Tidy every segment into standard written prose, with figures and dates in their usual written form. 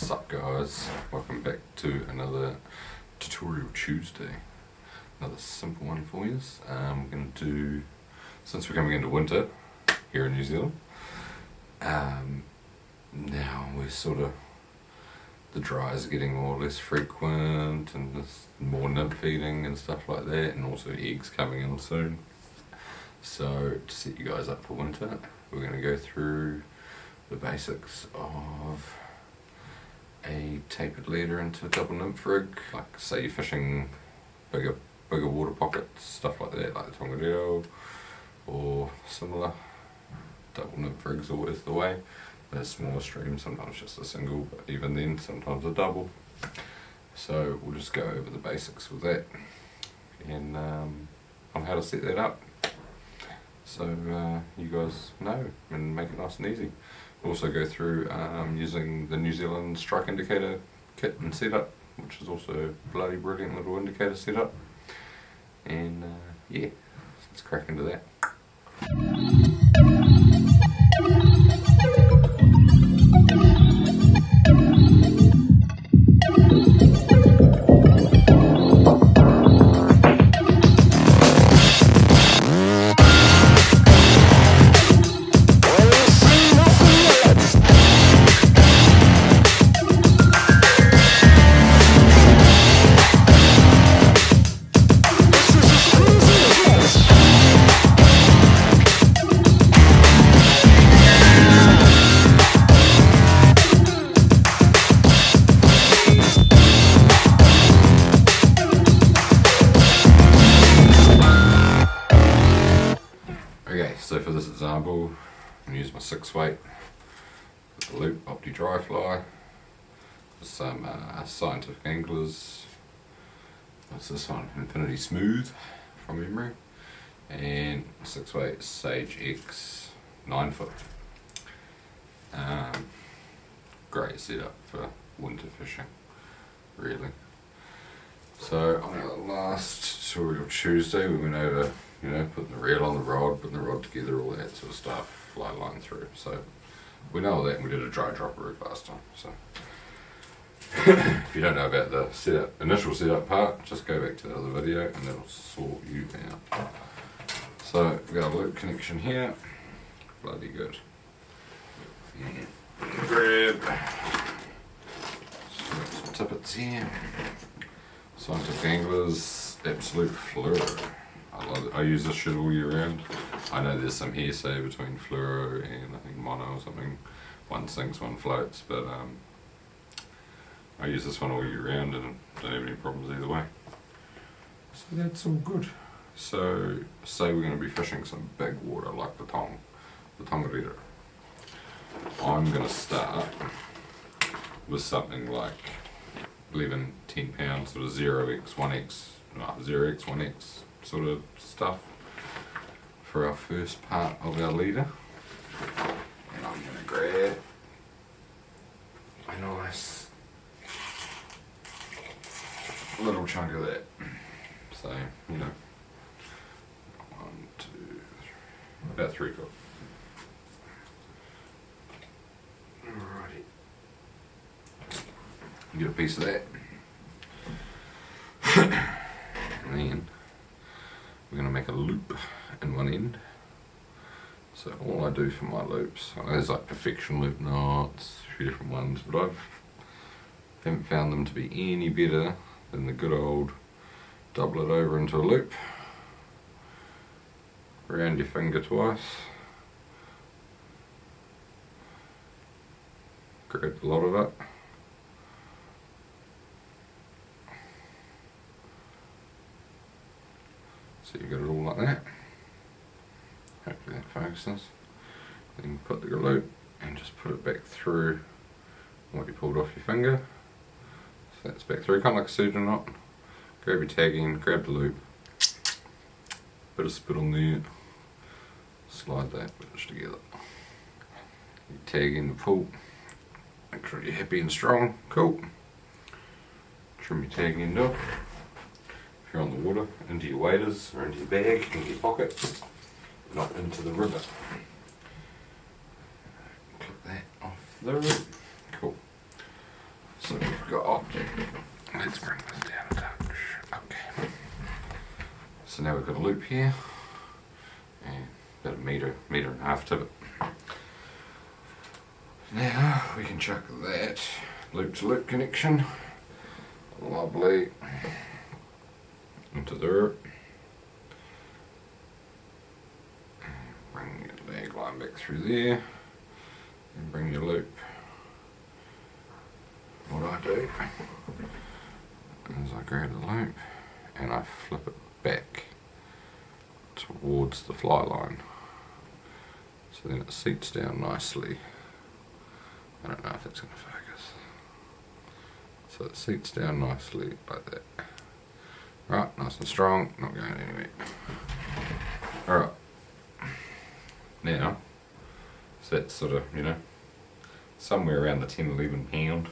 Sup guys, welcome back to another tutorial Tuesday. Another simple one for you. We're going to do, since we're coming into winter here in New Zealand, now we're sort of, the dries are getting more or less frequent and there's more nymph feeding and stuff like that, and also eggs coming in soon. So to set you guys up for winter, we're going to go through the basics of a tapered leader into a double nymph rig. Like say you're fishing bigger water pockets, stuff like that, like the Tongariro or similar. Double nymph rig's always the way. There's smaller streams, sometimes just a single, but even then sometimes a double. So we'll just go over the basics with that and on how to set that up, so you guys know and make it nice and easy. Also go through using the New Zealand strike indicator kit and setup, which is also a bloody brilliant little indicator setup. And yeah, let's crack into that. So for this example, I'm going to use my 6 weight with the loop Opti dry fly, some scientific anglers. What's this one? Infinity Smooth from memory, and 6 weight Sage X 9 foot. Great setup for winter fishing, really. So on our last tutorial Tuesday, we went over, you know, putting the reel on the rod, putting the rod together, all that sort of stuff, fly line through. So we know all that, and we did a dry dropper rig last time. So if you don't know about the setup, initial setup part, just go back to the other video and that'll sort you out. So we've got a loop connection here, bloody good. And grab some tippets here. Scientific anglers, absolute fluoro. I use this shit all year round. I know there's some hearsay between fluoro and I think mono or something. One sinks, one floats, but I use this one all year round and don't have any problems either way. So that's all good. So say we're going to be fishing some big water like the Tongariro. I'm going to start with something like 11, 10 pounds, sort of 0x, 1x, 0x, 1x sort of stuff for our first part of our leader. And I'm going to grab a nice little chunk of that. So, you know, 1, 2, 3, about 3 foot. Alrighty. Get a piece of that. And then we're going to make a loop in one end. So all I do for my loops, there's like perfection loop knots, a few different ones, but I haven't found them to be any better than the good old double it over into a loop, around your finger twice, grab a lot of it, so you got it all like that. Hopefully that focuses. Then put the loop and just put it back through what you pulled off your finger. So that's back through, kind of like a surgeon knot. Grab your tag end, grab the loop, bit of spit on there, slide that bitch together. You tag in the pull, make sure you're happy and strong, cool. Trim your tag end off. If you're on the water, into your waders or into your bag, into your pocket, not into the river. Clip that off the rope. Cool. here, and about a metre and a half tippet. Now we can chuck that loop to loop connection, lovely, into there. Bring your lag line back through there, and bring your loop. What I do is I grab the loop and I flip it back towards the fly line, so then it seats down nicely. I don't know if that's going to focus. So it seats down nicely like that. Right, nice and strong, not going anywhere. Alright, now, so that's sort of, you know, somewhere around the 10-11 pound.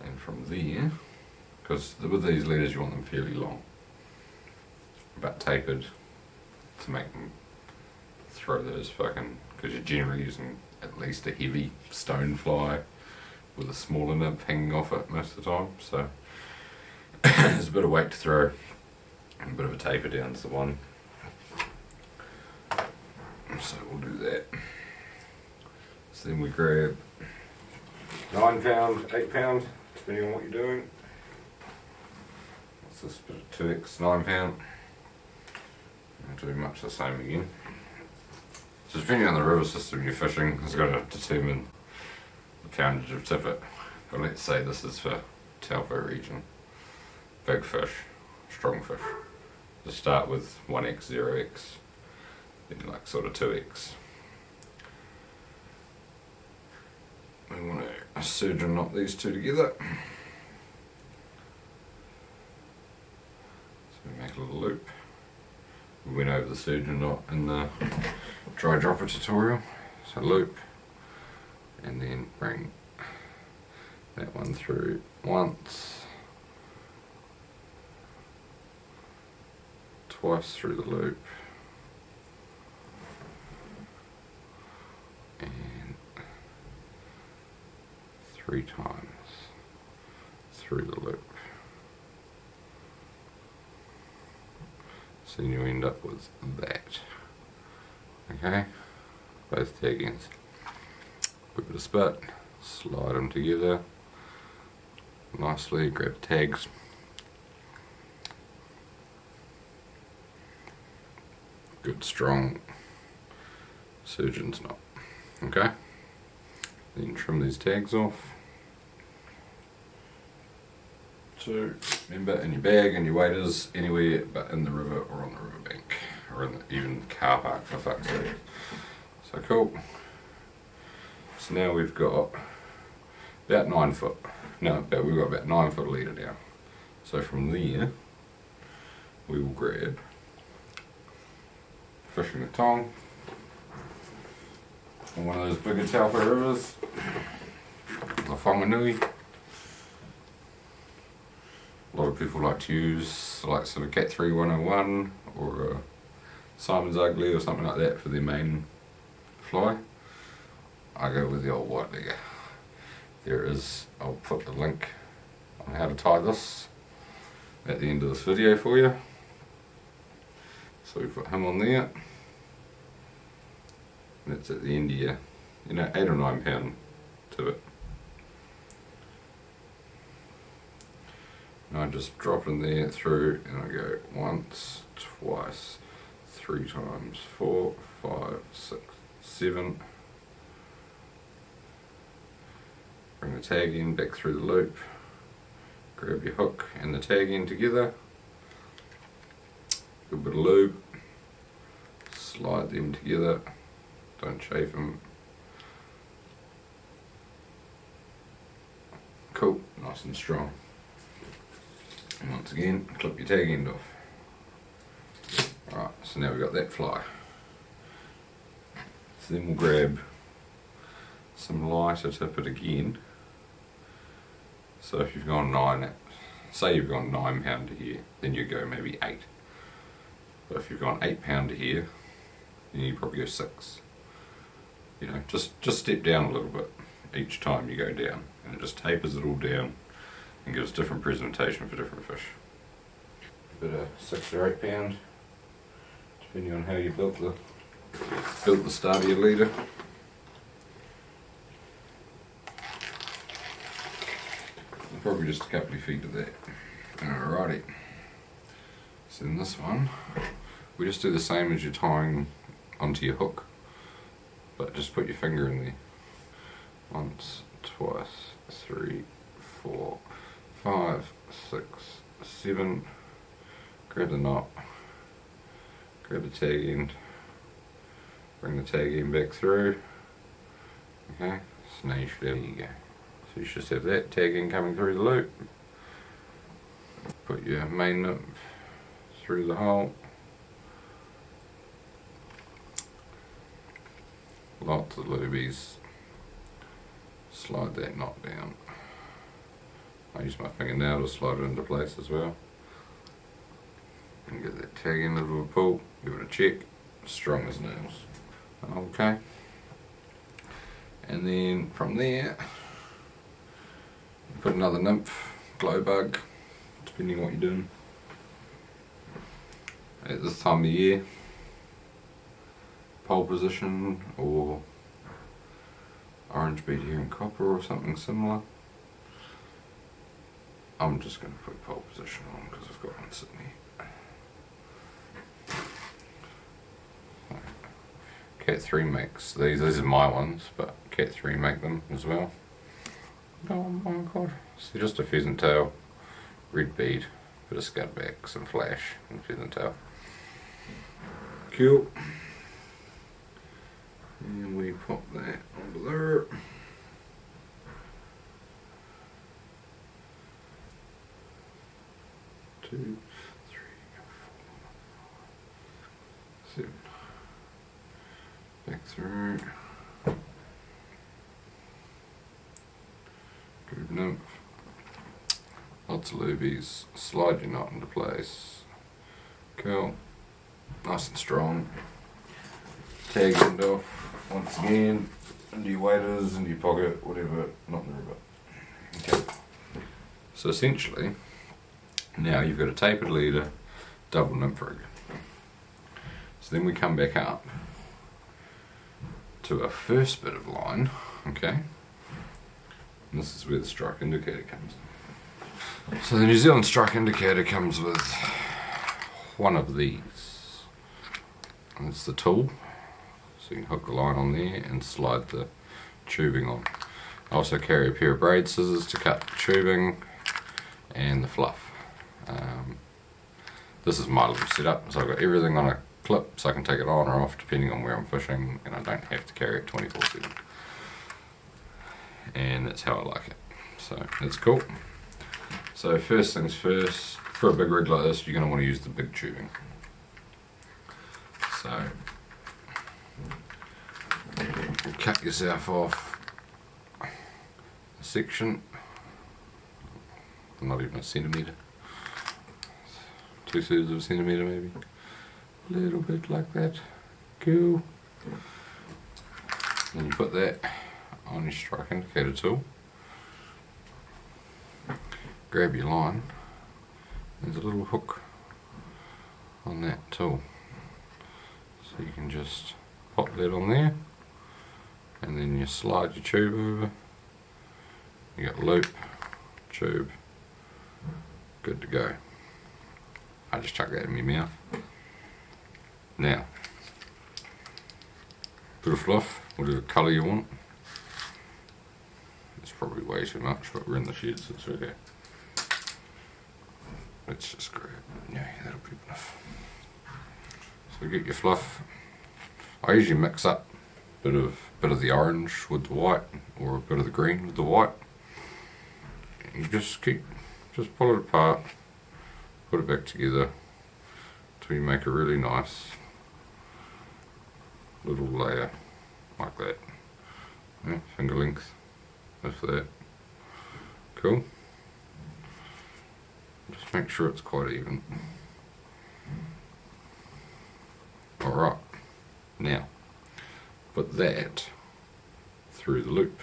And from there, because with these leaders you want them fairly long, but tapered to make them throw those fucking, because you're generally using at least a heavy stone fly with a smaller nymph hanging off it most of the time, so there's a bit of weight to throw and a bit of a taper down to the one. So we'll do that. So then we grab 9 pound, 8 pound, depending on what you're doing. What's this bit of 2x 9 pound? I'll do much the same again. So depending on the river system you're fishing, it's got to determine the poundage of tippet. But let's say this is for Taupo region. Big fish, strong fish. Just start with 1x, 0x, then like sort of 2x. We want to surgeon knot these two together. So we make a little loop. We went over the surgeon knot in the dry dropper tutorial. So loop, and then bring that one through once, twice through the loop, and 3 times through the loop. So you end up with that. Okay, both tag ends. Whip it a spit, slide them together nicely, grab the tags. Good strong surgeon's knot. Okay, then trim these tags off. So remember, in your bag and your waders, anywhere but in the river or on the riverbank, or in the, even the car park for fuck's sake. So cool. So now we've got about 9 foot. No, we've got about 9 foot leader down. So from there, we will grab fishing the tong on one of those bigger Taupo rivers, the Whanganui. A lot of people like to use like sort of Cat 3 101 or Simon's Ugly or something like that for their main fly. I go with the old white legger. There is, I'll put the link on how to tie this at the end of this video for you. So we put him on there. And that's at the end of your, 8 or 9 pound tippet. And I just drop in there through and I go once, twice, 3 times, 4, 5, 6, 7. Bring the tag end back through the loop. Grab your hook and the tag end together. Good bit of lube. Slide them together. Don't chafe them. Cool, nice and strong. And once again, clip your tag end off. Alright, so now we've got that fly. So then we'll grab some lighter tippet again. So if you've gone 9, say you've gone 9 pound to here, then you go maybe 8. But if you've gone 8 pound to here, then you probably go 6. Just step down a little bit each time you go down, and it just tapers it all down and gives different presentation for different fish. About a 6 or 8 pound, depending on how you built the start of your leader. Probably just a couple of feet of that. Alrighty. So in this one, we just do the same as you're tying onto your hook, but just put your finger in there. Once, twice, 3, 4, 5, 6, 7. Grab the knot, grab the tag end, bring the tag end back through. Okay, so now you should have, there you go. So you should have that tag end coming through the loop. Put your main nymph through the hole. Lots of loobies. Slide that knot down. I use my fingernail to slide it into place as well. And get that tag end into a pull, give it a check, strong as nails. Okay. And then from there, put another nymph, glow bug, depending on what you're doing. At this time of year, pole position or orange bead here in copper or something similar. I'm just going to put pole position on because I've got one sitting here. Cat 3 makes these are my ones, but Cat 3 make them as well. Oh my god. So just a pheasant tail, red bead, bit of scud back, some flash, and pheasant tail. Cool. And we pop that onto there. Two, 3, 4, 5, 7. Back through. Good nymph. Lots of loobies. Slide your knot into place. Cool. Nice and strong. Tag end off once again. Into your waders, into your pocket, whatever. Not in the river. Okay. So essentially, now you've got a tapered leader, double nymph rig. So then we come back up to a first bit of line, okay? And this is where the strike indicator comes in. So the New Zealand strike indicator comes with one of these. And it's the tool, so you can hook the line on there and slide the tubing on. I also carry a pair of braid scissors to cut the tubing and the fluff. This is my little setup, so I've got everything on a clip so I can take it on or off depending on where I'm fishing, and I don't have to carry it 24/7. And that's how I like it. So that's cool. So first things first, for a big rig like this, you're going to want to use the big tubing. So cut yourself off a section, not even a centimetre, 2/3 of a centimetre maybe, a little bit like that. Cool. Then you put that on your strike indicator tool, grab your line, there's a little hook on that tool, so you can just pop that on there, and then you slide your tube over, you got loop, tube, good to go. I just chuck that in my mouth. Now, bit of fluff, whatever colour you want. It's probably way too much, but we're in the shed, so it's okay. Let's just grab, yeah, that'll be enough. So get your fluff. I usually mix up a bit of the orange with the white, or a bit of the green with the white. And you just pull it apart, put it back together until you make a really nice little layer like that. Yeah, finger length, if that. Cool. Just make sure it's quite even. Alright, now put that through the loop.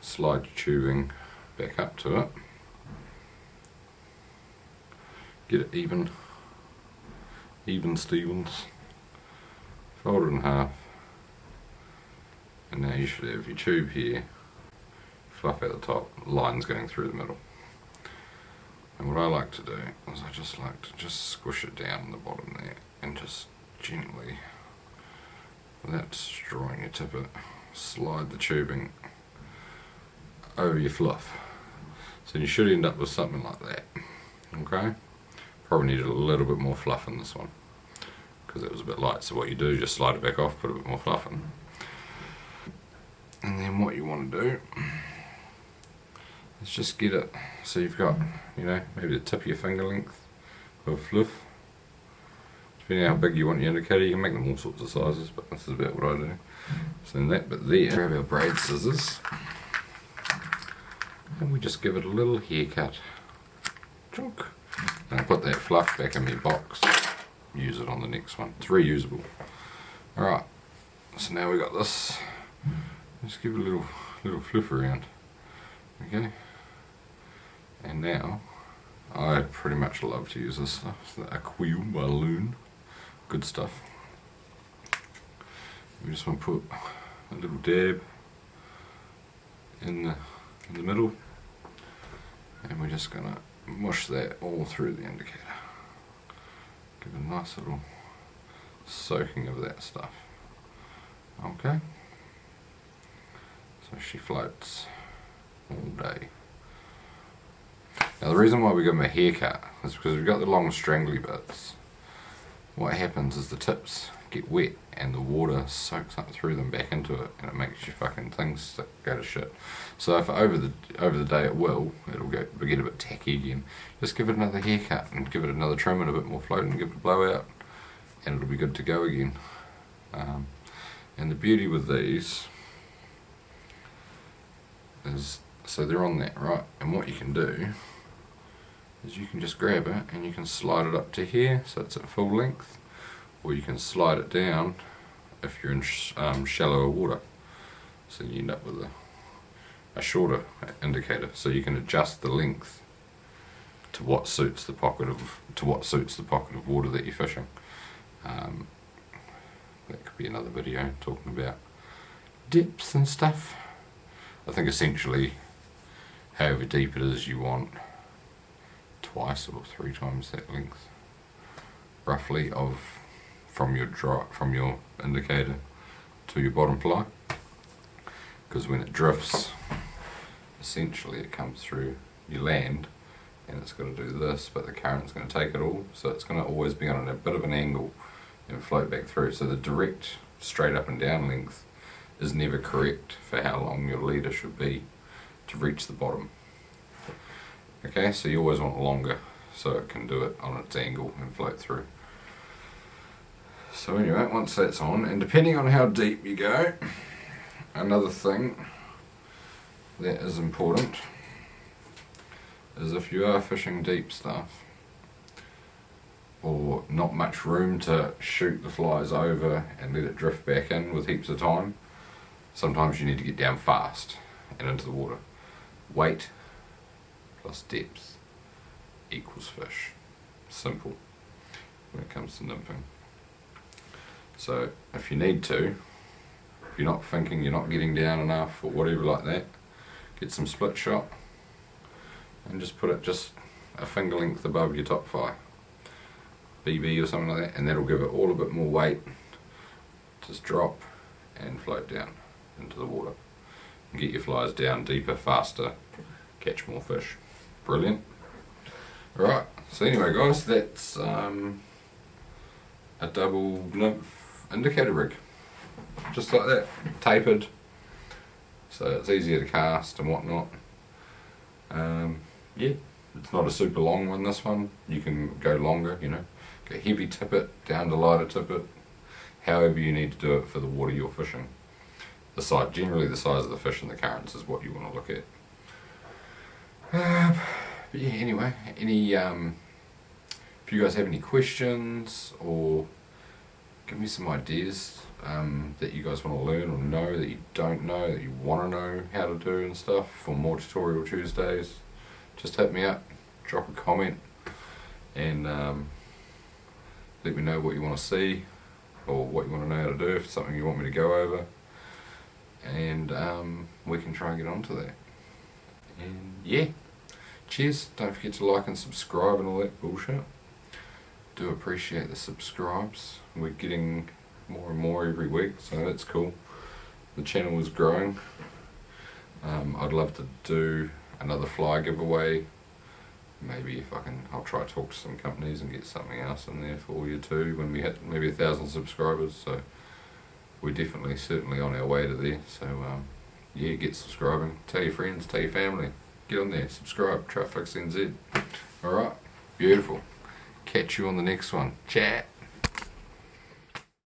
Slide your tubing back up to it. Get it even Stevens, fold it in half, and now you should have your tube here, fluff at the top, lines going through the middle. And what I like to do is I just like to just squish it down in the bottom there and just gently, without destroying your tippet, slide the tubing over your fluff. So you should end up with something like that. Okay? Probably needed a little bit more fluff in this one because it was a bit light. So what you do is just slide it back off, put a bit more fluff in. And then what you want to do is just get it so you've got, you know, maybe the tip of your finger length of fluff. Depending on how big you want your indicator, you can make them all sorts of sizes, but this is about what I do. So in that bit there, grab our braid scissors and we just give it a little haircut. Chunk. And I put that fluff back in my box, use it on the next one. It's reusable. Alright, so now we got this. Just give it a little fluff around. Okay. And now, I pretty much love to use this stuff. It's the Aquil by Loon. Good stuff. We just want to put a little dab in the middle. And we're just going to mush that all through the indicator. Give it a nice little soaking of that stuff. Okay. So she floats all day. Now the reason why we give them a haircut is because we've got the long strangly bits. What happens is the tips get wet and the water soaks up through them back into it, and it makes your fucking things go to shit. So if over the day it'll get a bit tacky again. Just give it another haircut and give it another trim and a bit more float and give it a blowout, and it'll be good to go again. And the beauty with these is, so they're on that, right? And what you can do is you can just grab it and you can slide it up to here so it's at full length, or you can slide it down if you're in shallower water, so you end up with a shorter indicator. So you can adjust the length to what suits the pocket of water that you're fishing. That could be another video talking about depths and stuff. I think essentially, however deep it is, you want twice or 3 times that length, roughly, from your indicator to your bottom fly. Because when it drifts, essentially it comes through your land, and it's going to do this, but the current's going to take it all, so it's going to always be on a bit of an angle and float back through. So the direct straight up and down length is never correct for how long your leader should be to reach the bottom. Okay, so you always want longer so it can do it on its angle and float through. So anyway, once that's on, and depending on how deep you go, another thing that is important is if you are fishing deep stuff, or not much room to shoot the flies over and let it drift back in with heaps of time, sometimes you need to get down fast and into the water. Weight plus depth equals fish. Simple when it comes to nymphing. So if you need to, if you're not thinking you're not getting down enough or whatever like that, get some split shot and just put it just a finger length above your top fly, BB or something like that, and that'll give it all a bit more weight. Just drop and float down into the water and get your flies down deeper, faster, catch more fish. Brilliant. Alright, so anyway guys, that's a double nymph indicator rig, just like that, tapered, so it's easier to cast and whatnot. Yeah, it's not a super long one, this one. You can go longer, you know, go heavy tippet down to lighter tippet, however you need to do it for the water you're fishing. Generally the size of the fish and the currents is what you want to look at. But yeah, anyway, if you guys have any questions or give me some ideas that you guys want to learn or know that you don't know, that you want to know how to do and stuff for more Tutorial Tuesdays, just hit me up, drop a comment, and let me know what you want to see or what you want to know how to do, if it's something you want me to go over, and we can try and get onto that. And yeah, cheers. Don't forget to like and subscribe and all that bullshit. Do appreciate the subscribes. We're getting more and more every week, so that's cool. The channel is growing. I'd love to do another fly giveaway. Maybe if I can, I'll try to talk to some companies and get something else in there for you too when we hit maybe 1,000 subscribers. So we're definitely, certainly on our way to there. So yeah, get subscribing. Tell your friends, tell your family. Get on there, subscribe, try Fix NZ. Alright, beautiful. Catch you on the next one. Chat.